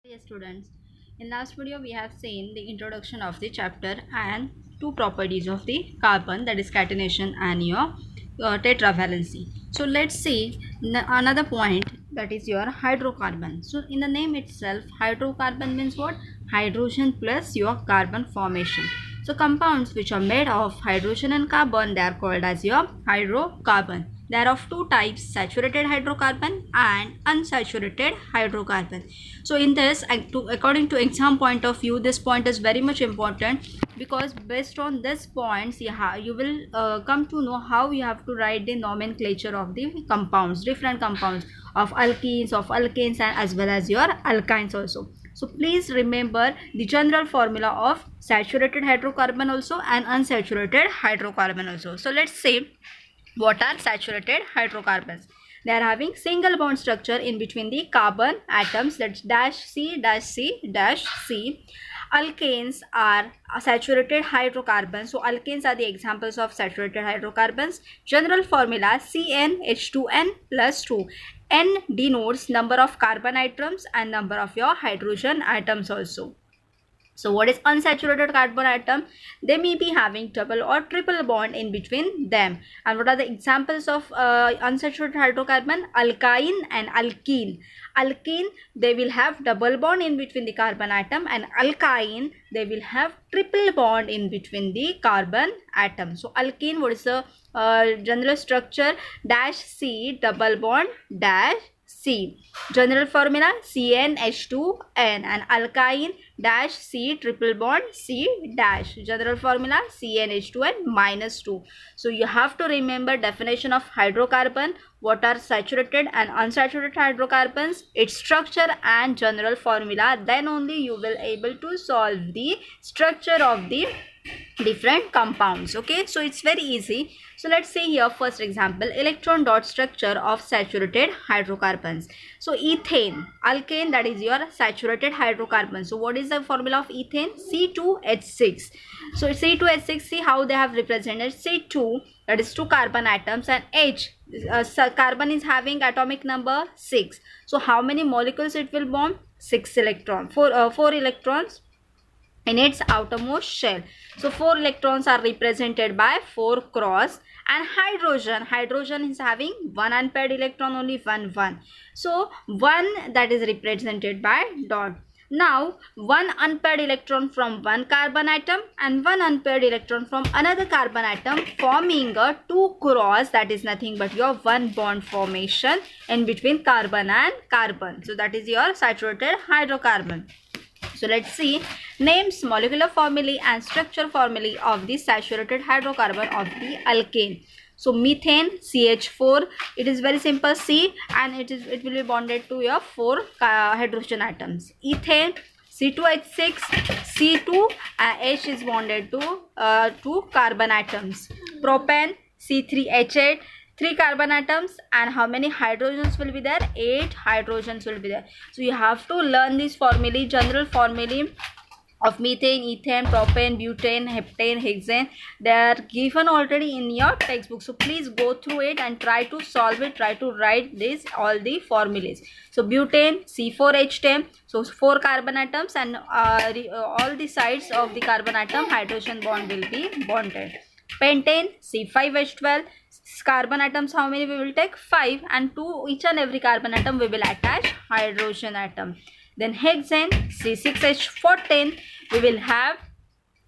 Yes, students. In last video, we have seen the introduction of the chapter and two properties of the carbon, that is catenation and your tetravalency. So let's see another point, that is your hydrocarbon. So in the name itself, hydrocarbon means what? Hydrogen plus your carbon formation. So compounds which are made of hydrogen and carbon, they are called as your hydrocarbon. There are of two types, saturated hydrocarbon and unsaturated hydrocarbon. So in this, according to exam point of view, this point is very much important, because based on this points you will come to know how you have to write the nomenclature of the compounds, different compounds of alkenes, of alkanes, and as well as your alkynes also. So please remember the general formula of saturated hydrocarbon also and unsaturated hydrocarbon also. So let's say, what are saturated hydrocarbons? They are having single bond structure in between the carbon atoms, that's dash C dash C dash C. Alkanes are saturated hydrocarbons. So alkanes are the examples of saturated hydrocarbons. General formula CnH2n plus 2. N denotes number of carbon atoms and number of your hydrogen atoms also. So what is unsaturated carbon atom? They may be having double or triple bond in between them. And what are the examples of unsaturated hydrocarbon? Alkyne and alkene. Alkene, they will have double bond in between the carbon atom, and alkyne, they will have triple bond in between the carbon atom. So alkene, what is the general structure? Dash C double bond dash C. General formula CnH2n, and alkyne dash C triple bond C dash. General formula CnH2n minus 2. So you have to remember definition of hydrocarbon, what are saturated and unsaturated hydrocarbons, its structure and general formula. Then only you will able to solve the structure of the different compounds. Okay, so it's very easy. So let's see here, first example, electron dot structure of saturated hydrocarbons. So ethane, alkane, that is your saturated hydrocarbon. So what is the formula of ethane? C2H6. So C2H6, see how they have represented. C2, that is 2 carbon atoms, and H, carbon is having atomic number 6. So how many molecules it will form? 6 electrons, 4 electrons in its outermost shell. So 4 electrons are represented by 4 cross, and hydrogen is having 1 unpaired electron, only 1. So 1, that is represented by dot. Now 1 unpaired electron from one carbon atom and 1 unpaired electron from another carbon atom, forming a 2 cross, that is nothing but your 1 bond formation in between carbon and carbon. So that is your saturated hydrocarbon. So let's see names, molecular formulae and structure formulae of the saturated hydrocarbon of the alkane. So methane, CH4, it is very simple, C, and it will be bonded to your 4 hydrogen atoms. Ethane, C2H6, C2, H is bonded to 2 carbon atoms. Propane, C3H8, 3 carbon atoms, and how many hydrogens will be there? 8 hydrogens will be there. So you have to learn this formulae, general formulae of methane, ethane, propane, butane, heptane, hexane. They are given already in your textbook. So please go through it and try to solve it, try to write this all the formulas. So butane, C4H10, so 4 carbon atoms, and all the sides of the carbon atom hydrogen bond will be bonded. Pentane, C5H12, carbon atoms how many we will take? 5, and to each and every carbon atom we will attach hydrogen atom. Then hexane, C6H14, we will have,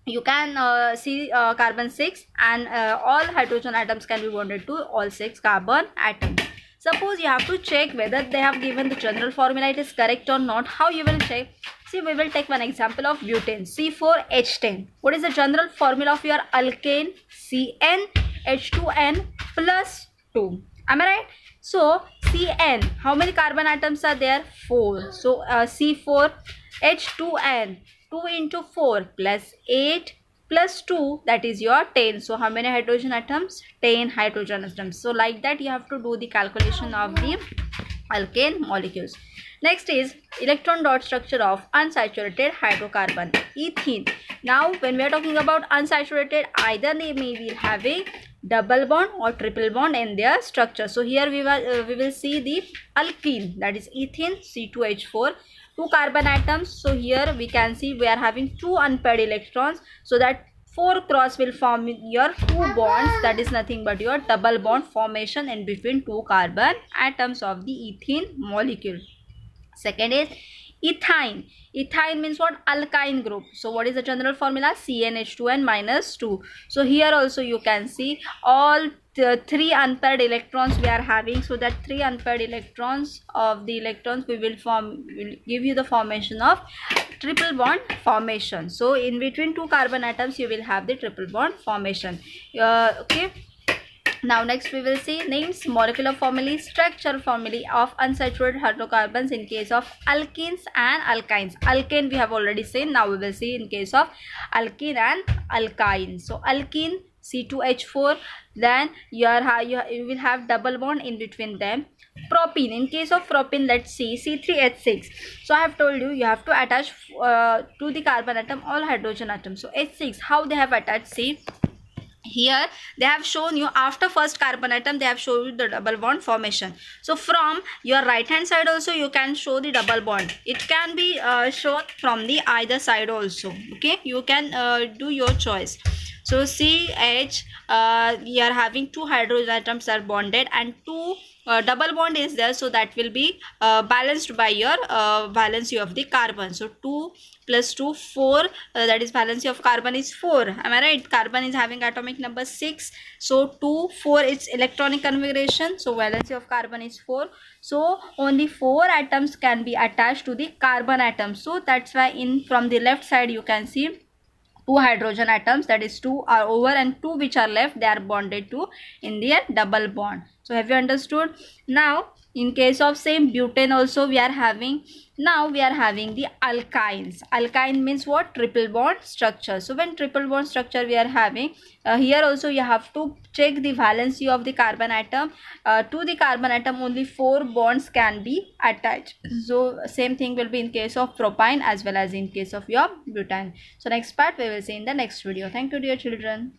you can see carbon 6, and all hydrogen atoms can be bonded to all 6 carbon atoms. Suppose you have to check whether they have given the general formula it is correct or not. How you will check? See, we will take one example of butane, C4H10. What is the general formula of your alkane? CnH2n plus 2. Am I right? So Cn, how many carbon atoms are there? 4. So C4H2n, 2 into 4 plus 8 plus 2, that is your 10. So how many hydrogen atoms? 10 hydrogen atoms. So like that you have to do the calculation of the alkane molecules. Next is electron dot structure of unsaturated hydrocarbon, ethene. Now when we are talking about unsaturated, either they may be having double bond or triple bond in their structure. So here we will see the alkene, that is ethene, C2H4. two carbon atoms. So here we can see we are having two unpaired electrons, so that 4 cross will form your two bonds, that is nothing but your double bond formation in between two carbon atoms of the ethene molecule. Second is ethyne. Ethyne means what? Alkyne group. So what is the general formula? CnH2n minus 2. So here also you can see all the 3 unpaired electrons we are having. So that 3 unpaired electrons of the electrons will give you the formation of triple bond formation. So in between two carbon atoms you will have the triple bond formation. Okay. Now next we will see names, molecular formulae, structure formulae of unsaturated hydrocarbons in case of alkenes and alkynes. Alkane we have already seen. Now we will see in case of alkene and alkynes. So alkene C2H4, then you will have double bond in between them. Propene, in case of propene, let's see C3H6. So I have told you have to attach to the carbon atom all hydrogen atoms. So H6, how they have attached? See, here they have shown you after first carbon atom they have shown you the double bond formation. So from your right hand side also you can show the double bond. It can be shown from the either side also. Okay, you can do your choice. So CH, we are having two hydrogen atoms are bonded and two double bond is there, so that will be balanced by your valency of the carbon. So 2 plus 2 4, that is valency of carbon is 4. Am I right? Carbon is having atomic number 6, so 2 4 is electronic configuration, so valency of carbon is 4. So only 4 atoms can be attached to the carbon atom. So that's why from the left side you can see two hydrogen atoms, that is 2 are over and 2 which are left they are bonded to in their double bond. So have you understood? Now in case of same butane also we are having, now we are having the alkynes. Alkyne means what? Triple bond structure. So when triple bond structure we are having, here also you have to check the valency of the carbon atom. To the carbon atom only 4 bonds can be attached. So same thing will be in case of propane as well as in case of your butane. So next part we will see in the next video. Thank you dear children.